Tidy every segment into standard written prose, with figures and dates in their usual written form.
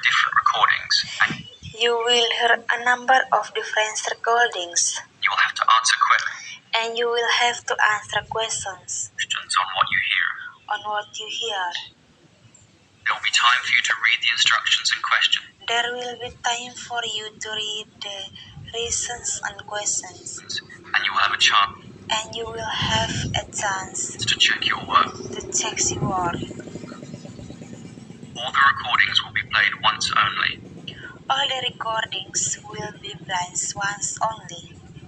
different recordings, and You will hear a number of different recordings, you will have to answer and you will have to answer questions questions on what you hear. on what you hear. There will be time for you to read the instructions and questions, There will be time for you to read the reasons and questions, and you will have a chance and you will have a chance to check your work. to check your work. All the recordings will be played once only. All the recordings will be played once only.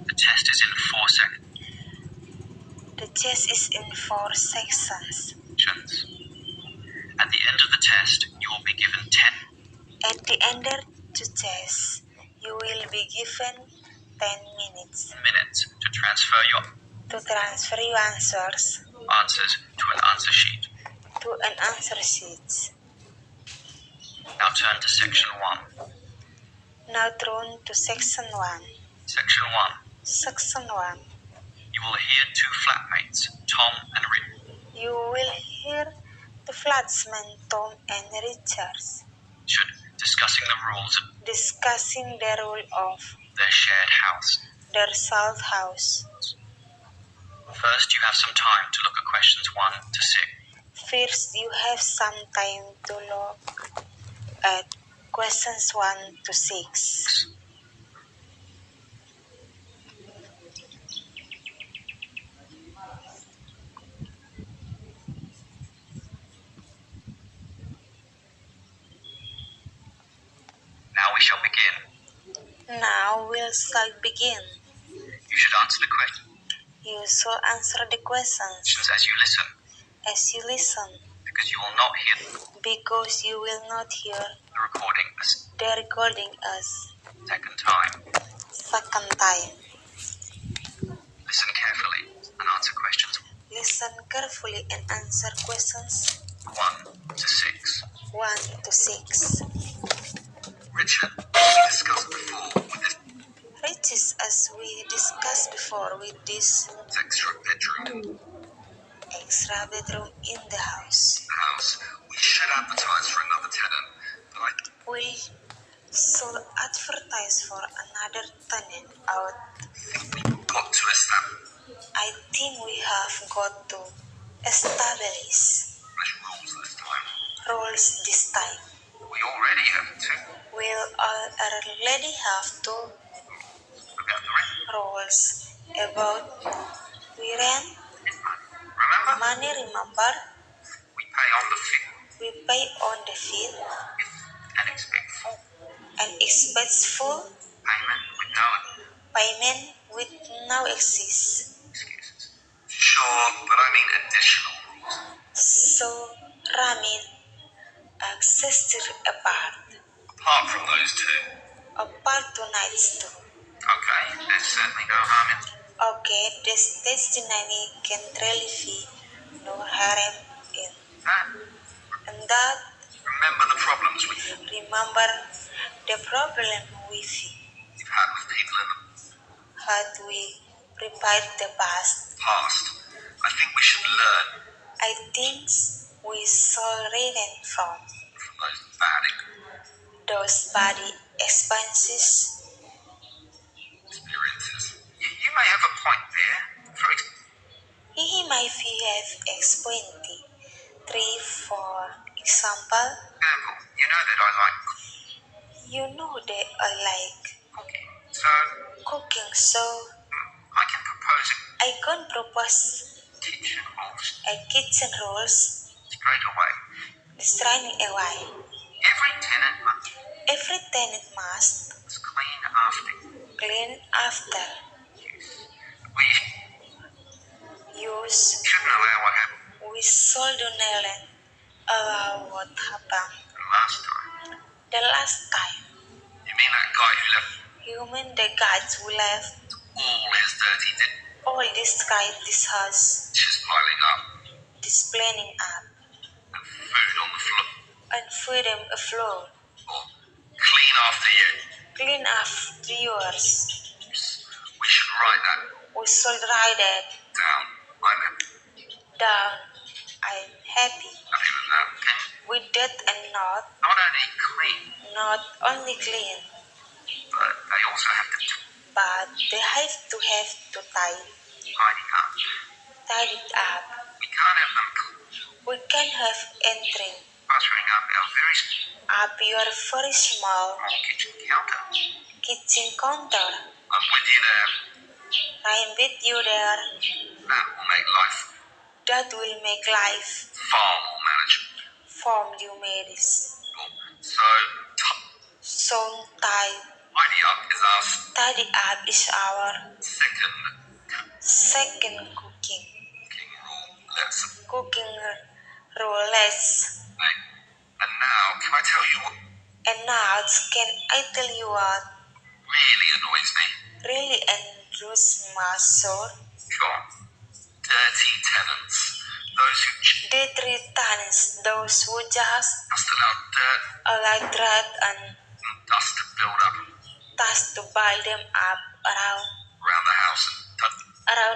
The test is in 4 sections. The test is in 4 sections. At the end of the test, you will be given 10 At the end of the test, you will be given 10 minutes minutes to transfer your to transfer your answers answers to an answer sheet. to an answer sheet. Now turn to section 1. Now turn to section 1. Section 1. Section 1. You will hear two flatmates, Tom and Rick, You will hear the flatmen Tom and Richard discussing the rules of discussing the rule of their shared house. their salt house. First, you have some time to look at questions 1 to 6. First, you have some time to look at questions 1 to 6. Now we shall begin. Now we'll start begin. You should answer the questions You shall answer the questions as you listen, as you listen, because you will not hear because you will not hear the recording a the recording a second time. second time. Listen carefully and answer questions Listen carefully and answer questions 1 to 6. 1 to 6. Richard, we discussed before with this Riches, as we discussed before, with this extra bedroom extra bedroom in the house. we should advertise for another tenant, but I We should advertise for another tenant out. think we've got to establish I think we have got to establish rules this time. rules this time. We already have two We'll already have two about the rent. rules about we rent Remember, money. Remember, we pay on the fee we pay on the fee and expect full and expect full payment with no payment with no excess. excuses. Sure, but I mean additional rules. So, Ramin access to apart Apart from those two, tonight's too. okay, there's certainly no harm in Okay, this testimony can really be no harm in. that. And that, Remember the problems remember the problem we've had with people in the had we prepared the past. past. I think we should learn I think we shall learn from those bad those bad experiences. You may have a point there. For He might have explained 3, for example. example, you know that I like You know that I like cooking, so cooking, so I can propose I can propose a kitchen rules a kitchen rules straight away. straight away. Every tenant must Every tenant must clean after clean after use. We use. shouldn't allow what happened We shouldn't allow what happened last time. the last time. You mean that guy who left You mean the guys who left all his dirty all this guy, this house, dishes piling up displaying up, and food on the floor? and freedom afloat. Or clean after you. Clean after yours. We should write that We should write it down. I'm happy. down. I'm happy. Nothing than that, okay? with that and not only clean, not only clean, but they also have to but they have to tidy up. tidy it up. We can't have them We can have entering cluttering up our very up your very small small kitchen counter. kitchen counter. I'm with you there. I'm with you there. That will make life That will make life far more manageable. from you mates. So, So tight. tidy up is our Tidy up is our second second cooking rule lesson. cooking rule less. And now, can I tell you what And now can I tell you what really annoys me? really annoys my soul? Sure. Dirty tenants. Those who Dirty tenants, those who just allow dirt dirt and dust to build up dust to pile them up around the house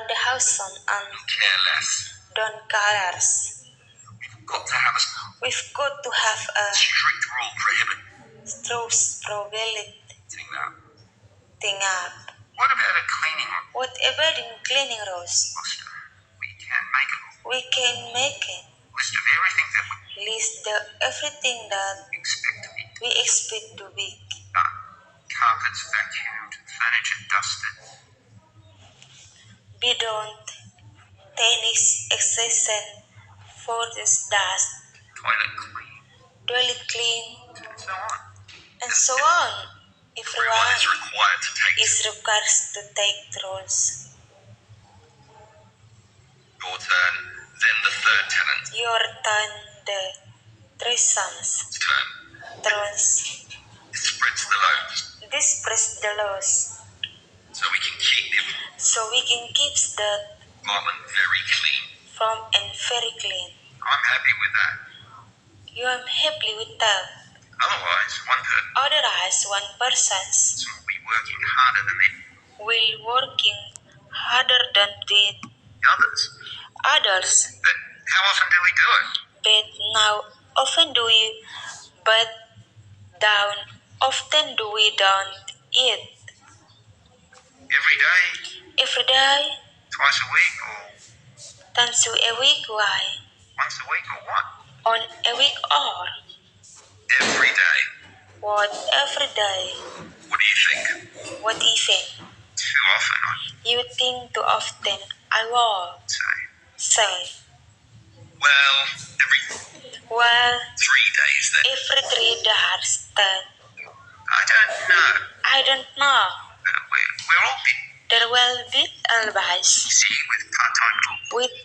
the house and care less. don't care less. We've got to have a strict rule prohibiting that thing up. What about a cleaning room? Whatever in cleaning rules, We can make it. list of everything that List everything that we expect to be we expect to be done. Carpets vacuumed, furniture dusted, be done. Tennis exercise for this dust, toilet clean, and so on. Everyone is required to take is required to take rules. Your turn, then the third tenant. Your turn, the threesomes. Turns. This spreads the load. This spreads the loss. So we can keep the So we can keep the apartment very clean. from and very clean. I'm happy with that. You are happy with that. Otherwise, one person will be working harder than the others. But how often do we do it? But now often do we but down often do we don't eat Every day? Twice a week or once a week. Why? Once a week or what? On a week or Every day. what? Every day. What do you think? What do you think? Too often, You think too often. I will say. Well, Well, 3 days then. every 3 days then. I don't know. We're all There will be always busy with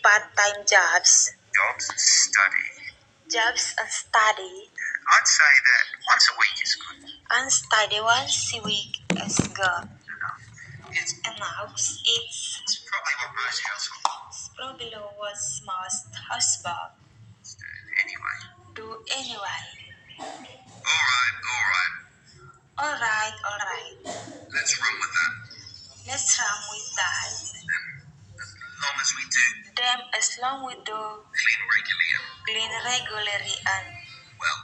part-time jobs jobs and study. I'd say that once a week is good. and study once a week is good. It's Enough. It's probably what most households probably what most husbands do anyway. do anyway. All right. Let's run with that. Let's run with that. As long as we do Clean regularly and well.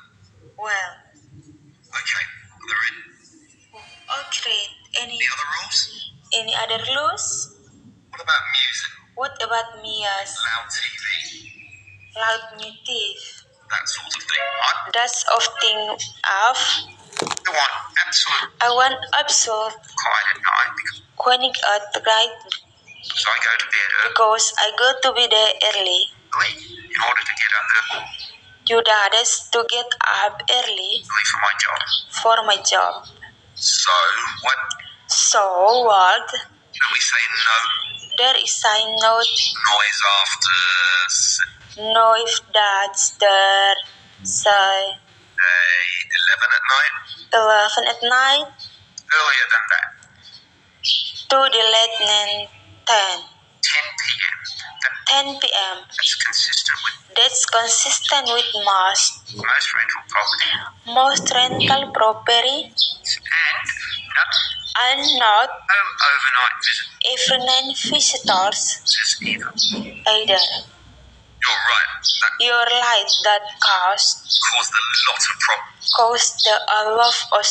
Okay. Okay. Any other rules? Any other rules? What about music? What about Mia's Loud TV? loud music? That sort of thing. That's often of I want I want absolute quiet at night quiet at night because I go to bed because I go to bed early. in order to get up early You dads to get up early for my job. for my job. So what? So what? Do we say no? There is a note Noise after no if that's there say 11 at night? 11 at night Earlier than that. to the late 10 10 p.m. 10 p.m. That's consistent with most rental property and and not overnight overnight visitors visitors either. either. You're right. That Your light that caused caused a lot of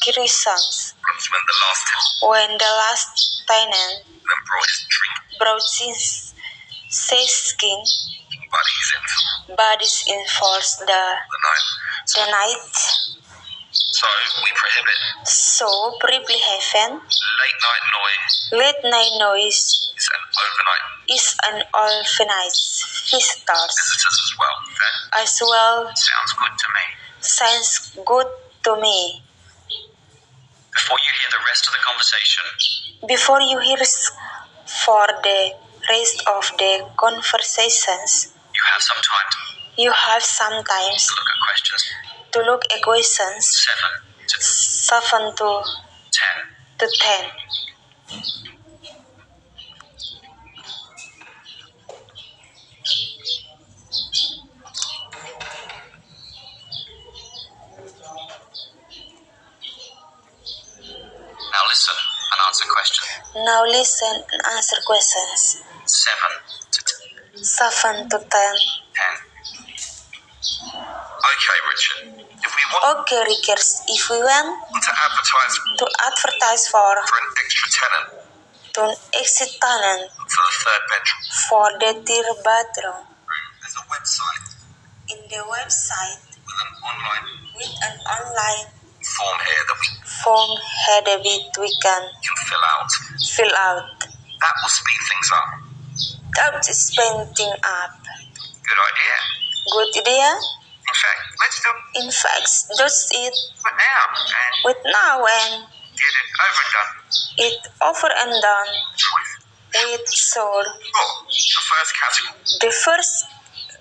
criticisms when the last when the last tenant tenant brought his drink, brought his king bodies bodies in enforce the night. the night. So we prohibit So briefly heaven, late night noise is is an overnight visitors visitors as well. That as well. sounds good to me. Sounds good to me. Before you hear the rest of the conversation, Before you hear for the rest of the conversations, you have some time you have sometimes to look at questions to look at questions 7 to 7 to 10. 10. Now listen and answer questions Now listen and answer questions 7 to 7 to 10. 10. Okay, Richard. If we want Okay, Rickers, if we want to advertise to advertise for for an extra tenant to an exit tenant for the third bedroom, for the third bedroom, there's a website in the website with an online with an online form here that we form header we can can fill out. fill out. That will speed things up. That is painting up. Good idea. Good idea? In fact, let's do In fact, that's it it now and with now and get it over and done it over and done with. with soul. Oh, the first category The first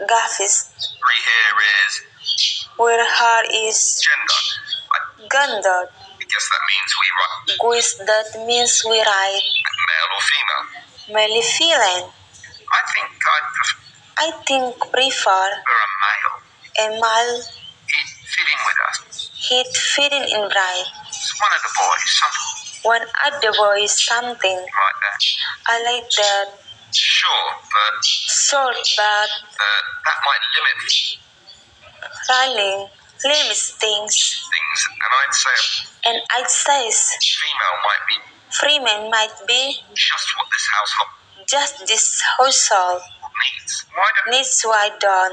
graphist here is where her is gender. gender. I guess that means we write Guis that means we write male or female. male feeling. I think I'd prefer I think prefer a male. a male He'd fit in with us. heat fitting in bright. It's one of the boys, something One other boy is something like that. I like that Sure, but sort but that might limit running limits things things, and I'd say and I'd say female might be Freeman might be just what this household just this household needs. Why don't needs why done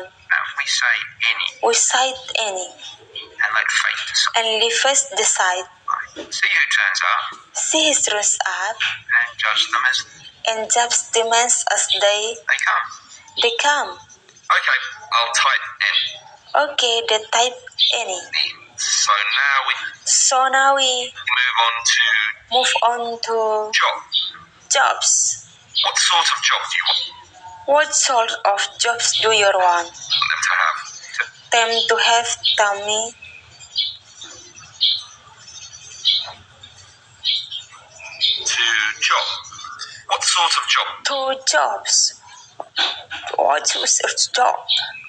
we say any we cite any and let fate decide? and leave us decide. See who turns up See his rose up and judge them as and judge demands as they come. they come. Okay, I'll type N. Okay, the type any. So now we So now we move on move on to to job. jobs. What sort of job do you want What sort of jobs do you want them to have? them to have? Tell me. To job. What sort of job Two jobs. What sort of job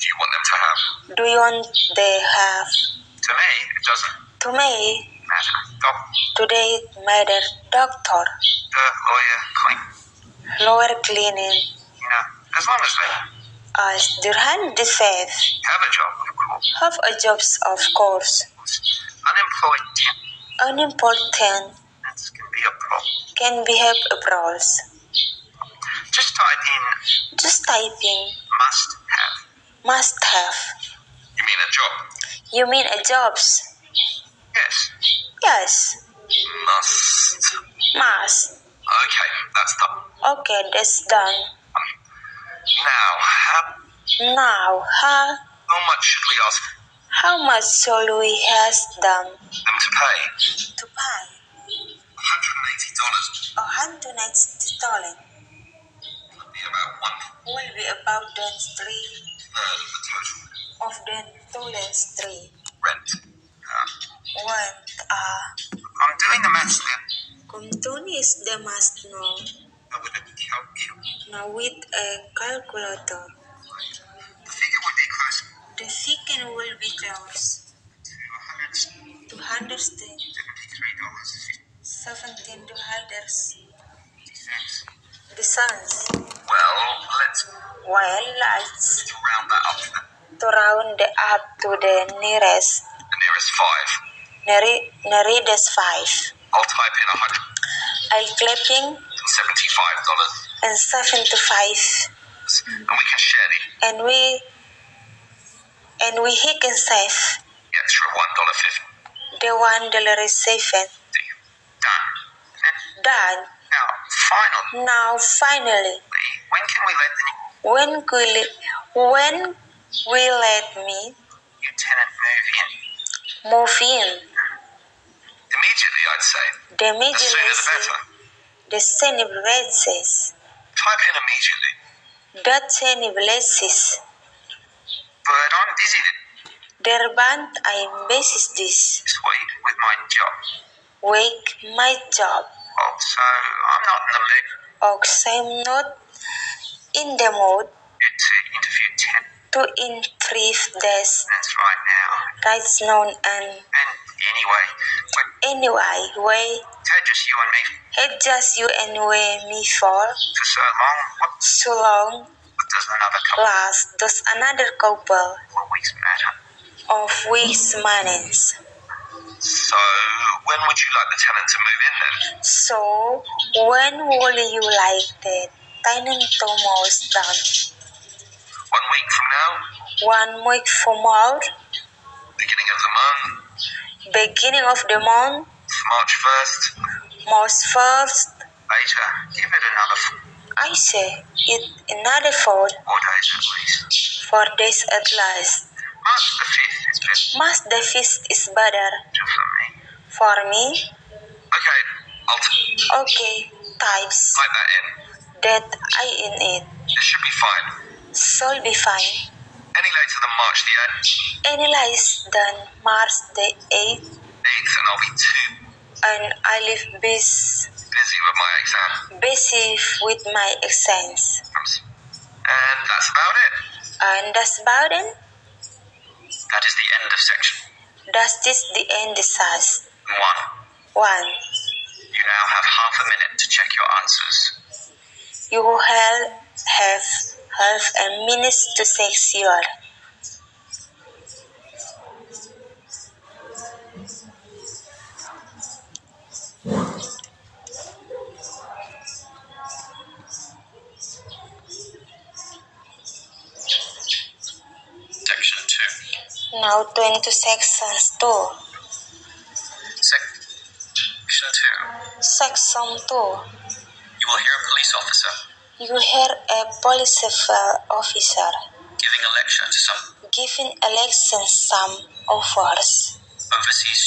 do you want them to have? do you want they have? To me, it doesn't To me, matter. Doctor, today it matter doctor, lawyer, clean. lower cleaning, As long as they as their hand defense. have a job, of course. Have a jobs of course. Unemployed temp, Unimportant that can be a problem. can be have a browse. Just type in Just typing must have. must have. You mean a job? You mean a jobs? Yes. Yes. Must. Must. Okay, that's done. Okay, that's done. Now, Now, how much should we ask how much shall we has them them to pay? to pay? $180 $190 would be about will be about the 3 1/3 of the total of the total 3. rent. When I'm doing the maths there. Comptoni is the must know Now with a calculator. now with a calculator. The figure would be close The chicken will be close to to $173. $173.50. $17. the suns. Let's Let's round that up to to round up to the nearest the nearest 5. nearest 5. I'll type in 100 I'll clapping $75. and 75, And we can share the and we he can save extra $1.50. the $1.07. Done. Done. Now, finally, Now finally, when can we let the when will let me new tenant move in? move in? Immediately, I'd say. The The sooner the better. the celebrations. Type in immediately. Dat celebrations. But I'm busy Der band I'm busy this this week with my job. week my job. So I'm not in the mood I'm not in the mood to interview 10 to interview this tenants right now. right now and And anyway, anyway way had just you and me had just you and me for for so long. so long. What does another couple Plus does another couple of weeks matter? of weeks months. So when would you like the tenant to move in then? So when will you like the tenant to move down? 1 week from now? 1 week from now, Beginning of the month? beginning of the month, March 1st? March 1st. Later, give it another I say it another 4 days at least. 4 days at least. March the 5th is best March the 5th is better for me. for me. Okay, I'll Okay, types type that in. that I in it. This should be fine. Shall be fine. Any later than March the 8th, Any less than March the 8th, and I'll be too and I live busy with my exam. busy with my exams. And that's about it. And that's about it. That is the end of section That is the end of SAS 1. 1. You now have half a minute to check your answers. You have half a minute to check your Section 2. now 20 sections 2. Section 2. Section 2. You will hear a police officer You hear a police officer giving a lecture to some giving some offers overseas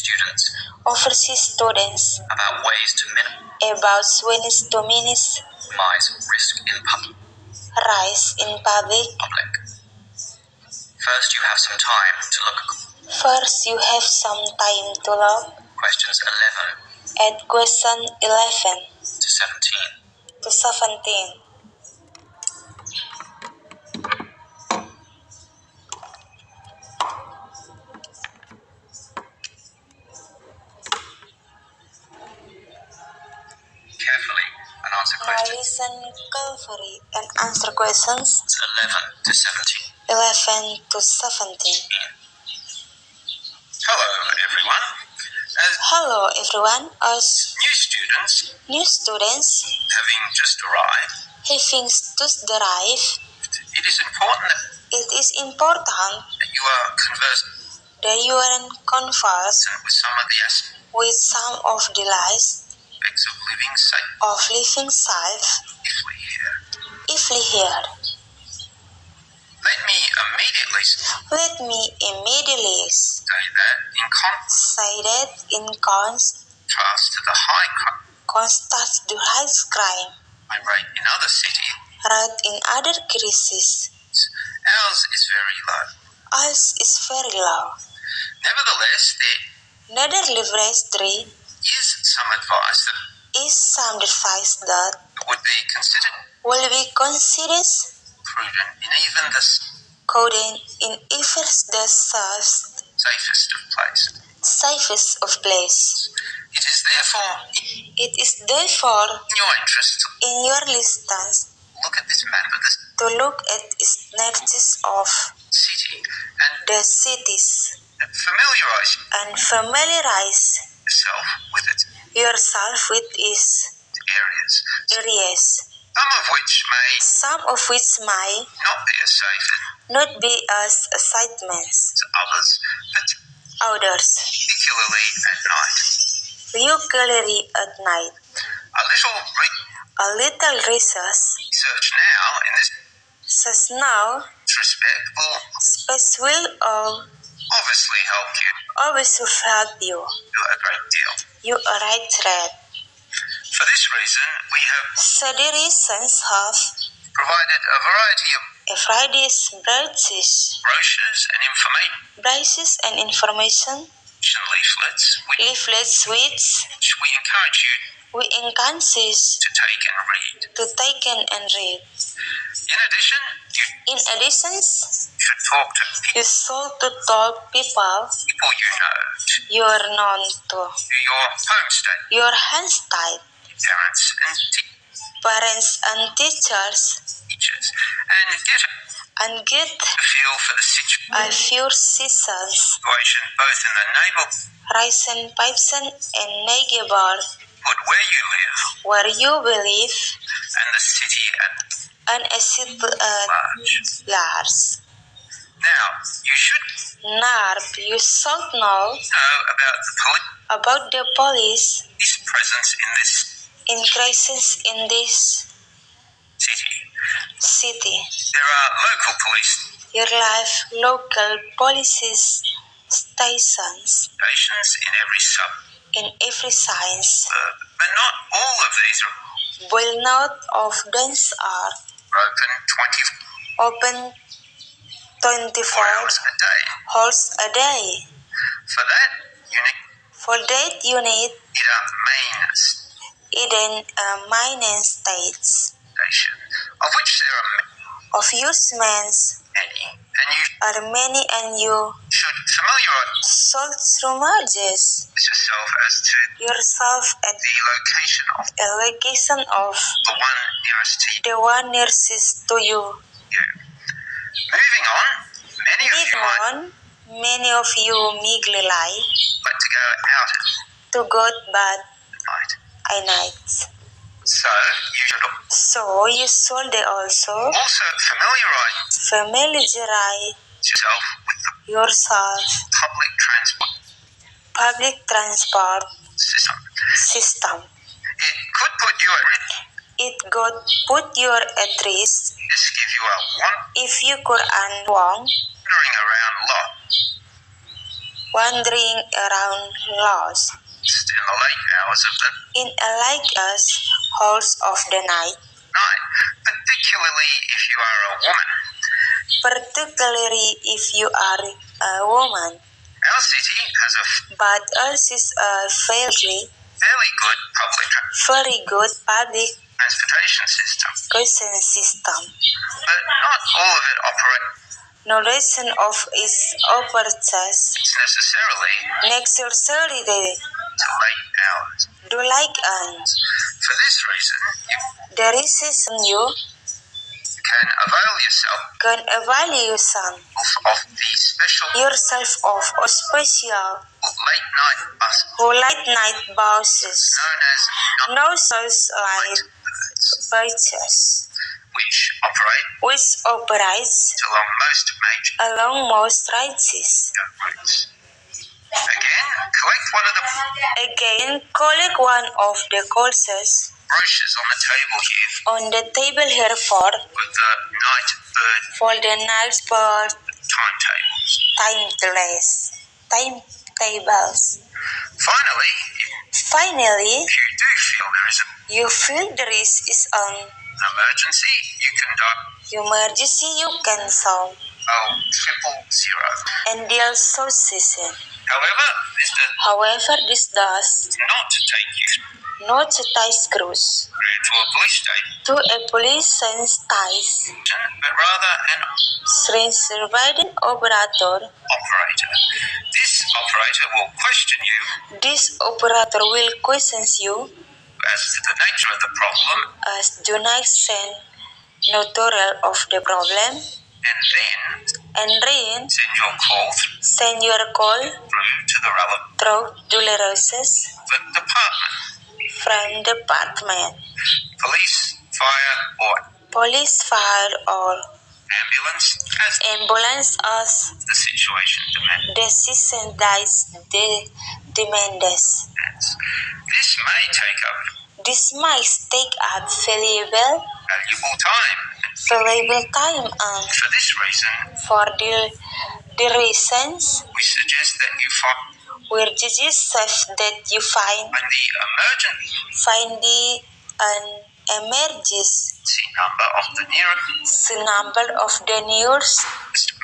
students about ways to about ways to minimize minimize risk in public. in public. First, you have some time to look First, you have some time to look questions 11 at question 11 to 17. to 17. Carefully and answer Now questions listen carefully and answer questions 11 to 17. 11 to 17. Hello, everyone. As Hello everyone, as new students having just arrived, it is important it is important that you are conversant that you are in converse with some of the last with some of the lies aspects of living safe of living safe if we hear. Let me immediately say that in contrast to the high crime rate in other cities, other crises, ours is very low. Nevertheless, there is some advice that would be considered prudent in even the coding in even the safest of places. safest of place. It is therefore It is therefore in your interest in your listeners to look at this map of the to look at images of city and the cities familiarize and familiarize yourself with its yourself with its areas, areas, some of which may some of which may not be as safe not be as excitements as others, but others, particularly at night. particularly at night. A little A little research research now in this says now respect will space will obviously help you always help you. do a great deal. You are right, Red. For this reason, we have So the reasons have provided a variety of a Friday's branches, brochures and information and information leaflets which which we encourage you we encourage you to take and read. to take in and read. In addition, you In addition, should talk to you should to tell people people you know, you are known to, to your home state, your hand state, parents and parents and teachers, teachers, and get and get a feel for the a few seasons, situation both in the neighborhood Ryzen, Pipesen, and neighborhood where you live where you believe and the city at and a city large. large. Now, you should NARP, you should know know about the about the police police presence in this increases in this city. city. There are local police Your life local police stations stations in every suburb, in every science. but not all of these are Will not of them are open 24 open 24 hours a day. hours a day. For that, you need For that you need either main even a mining states station, of which there are of usements many, and you are many, and you should familiarize should submerges yourself as to yourself at the location of a location of the one nearest to the one nearest to you. you. Moving on, many of Moving you might on, many of you meagerly like like to go out at to go to bed night. at night. So you should So you should also also familiarize familiarize yourself with the yourself public transport public transport system. system. It could put you at risk. It could put you at risk This give you a if you could wandering wandering around lot wandering around lost in the late hours of the in a like us hours of the night, night, particularly if you are a woman. particularly if you are a woman. Our city has a But ours is a fairly fairly good very good public transportation system, education system. but not all of it operates No reason of its operates necessarily necessarily to late hours. do like an. For this reason, you The reason you can avail yourself can evaluation of the special yourself of a special late night bus who late night buses, known as no socialite birds, buses, which operate which operates along most major along most routes. routes. Again, collect one of the Again, collect one of the courses brochures on the table here on the table here with the night bird for the night bird timetables. timetables. Finally, Finally, if you do feel there is you feel there is an an emergency, you can dial emergency you can solve and deal season. However, this does However, this does not take you not tie screws to a police station, to a police ties but rather an surveillance operator. operator. This operator will question you This operator will question you as to the nature of the problem as the nature natural of the problem, and then and then send your call send your call through to the relevant through the resources department, from department, police, fire, or police, fire, or ambulance as ambulance as the situation demands. the season dies demands. This may take up This might take up valuable time. valuable time, and For this reason, for the reasons we suggest that you where disease that you find the find the emergency number of the nearest number of the nearest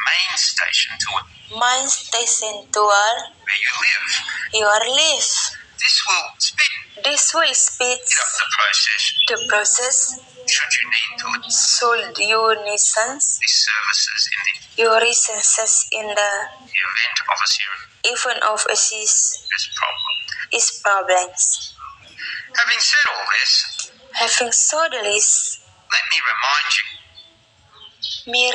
main station to main station to where you live. you live. This will speed This will speed up the process the process should you need to should you need these services in the your resources in the event of a serious even of a problem. is problems. Having said all this, Having said this, let me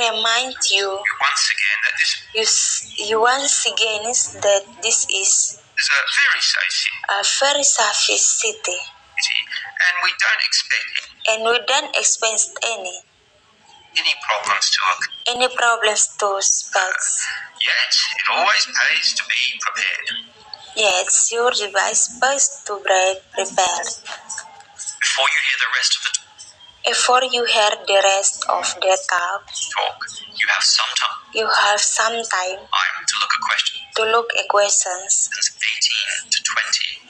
remind you once again that this you once again is that this is is a very safe a very safe city, city, and we don't expect and we don't expect any problems to occur. any problems to spells. Yet, it always pays to be prepared. Yet your device supposed to be prepared. Before you hear the rest of the Before you hear the rest of the talk, you have some time you have some time to look at questions to look at questions 18 to 20.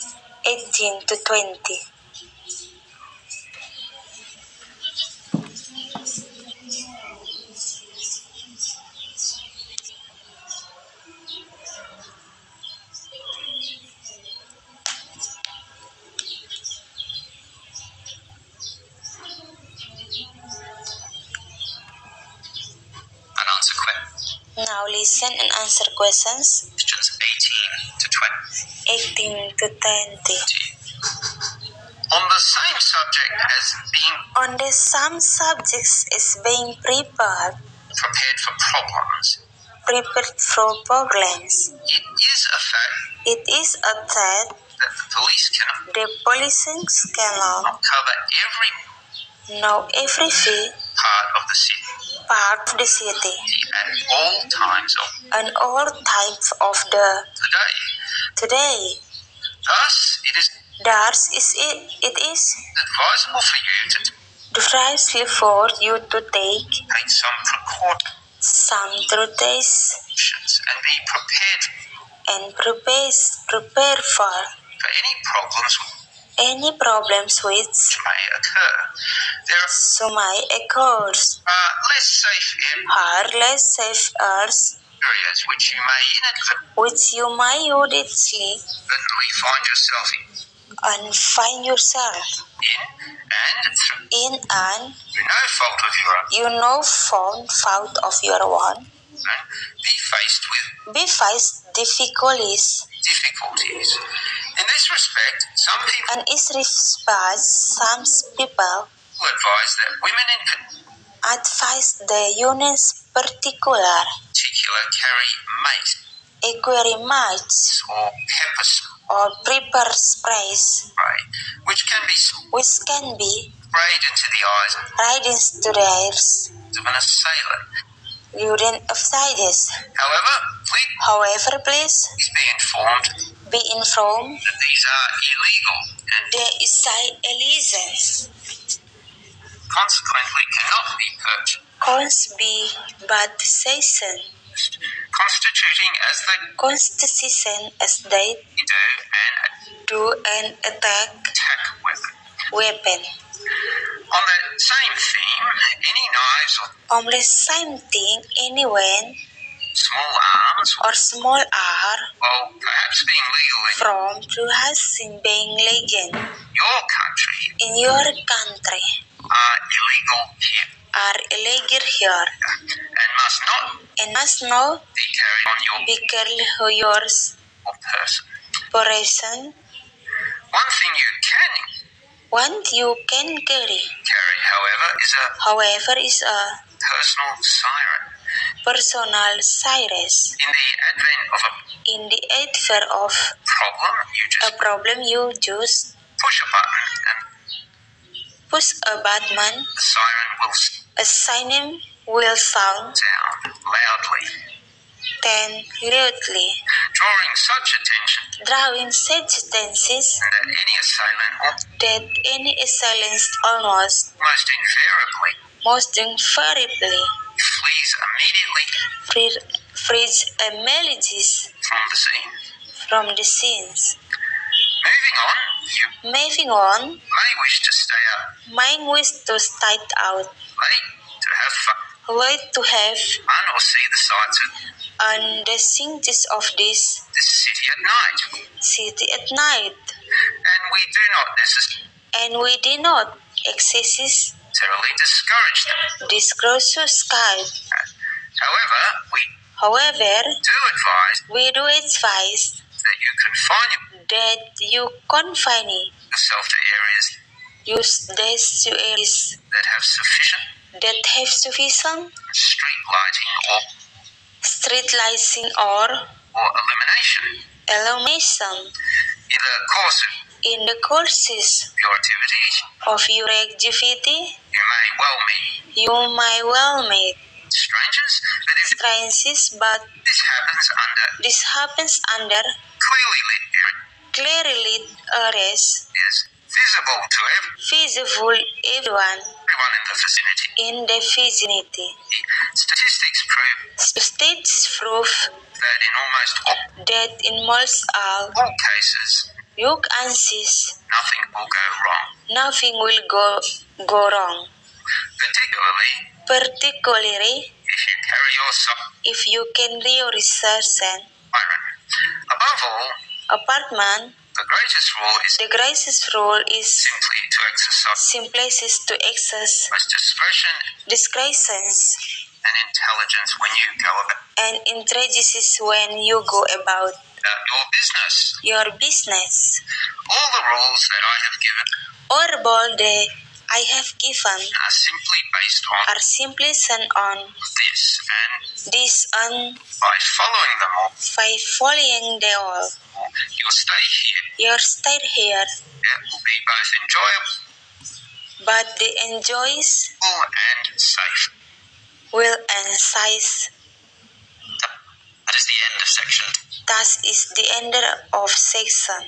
18 to 20. And answer questions Now listen and answer questions 18 to 18 to 20. On the same subject as being On the some subjects is being prepared prepared for problems. It is a fact that the police cannot the police cannot cover every know every part of the city part of the city at all times of and all types of the the day. today. Thus, Thus it is advisable for you to advisable for you to take take some precautions some treatise and be prepared and prepare for any problems which any problems which may occur. There may occur are less safe or less safe areas areas which you may inadvertently find yourself find yourself in in and through no fault of your own. Fault of your own. Be faced with difficulties. In this respect, some people And is respect some people will advise that women in advise the units particular carry mace very much or pepper or prepare sprays spray, which can be sprayed into the eyes right into the ears of an assailant. during offsides. However, please However, please be informed be informed that these are illegal and there is illegal consequently cannot be purchased, cons be but season constituting as they constitution as they do an do an attack attack weapon. weapon. On that same theme, any knives or On the same thing, anyone small arms, or small r while perhaps being legal in from perhaps being legal your country, in your country are illegal here are illegal here and must not and must not be carried on your be carried on yours or person. person. One thing you can One you can carry, however, is a however, is a personal siren. personal cyrus. In the advent of a In the advent of problem, you a just problem, you just push a button and push a button, the siren will a siren will sound sound loudly, then loudly, drawing such attention drawing such attention that any assailant will that any assailant almost most invariably flees immediately frees emerges from the scene. from the scenes. Moving on, you Moving on, may wish to stay up mine wish to start out late to have fun late to have or see the sights of on the scenes of this this city at night. city at night, And we do not necessarily and we do not excesses discourage them. disclose sky. However, we However, do advise we do advise that you confine that you confine yourself to areas use this to areas that have sufficient that have sufficient street lighting street lighting or or illumination. illumination In the course of in the courses your activities, of your activity. you may well meet You may well meet strangers, but if strangers, but this happens under this happens under clearly lit area clearly lit areas is visible to visible everyone everyone in the vicinity. in the vicinity. Statistics prove States prove that in almost that in most all cases, you cases nothing will go wrong. nothing will go wrong, Particularly particularly if you carry your if you can do research and siren. Above all, apartment. the greatest rule is The greatest role is simply to exercise simplest to access most discretion discretions and intelligence when you go about and intelligence when you go about your business. your business. All the rules that I have given Or all that I have given are simply based on are simply sent on this, and this and by following them all, by following them all. your stay here Your stay here, it will be both enjoyable but the enjoys and safe. will and size. That is the end of section. That is the end of section.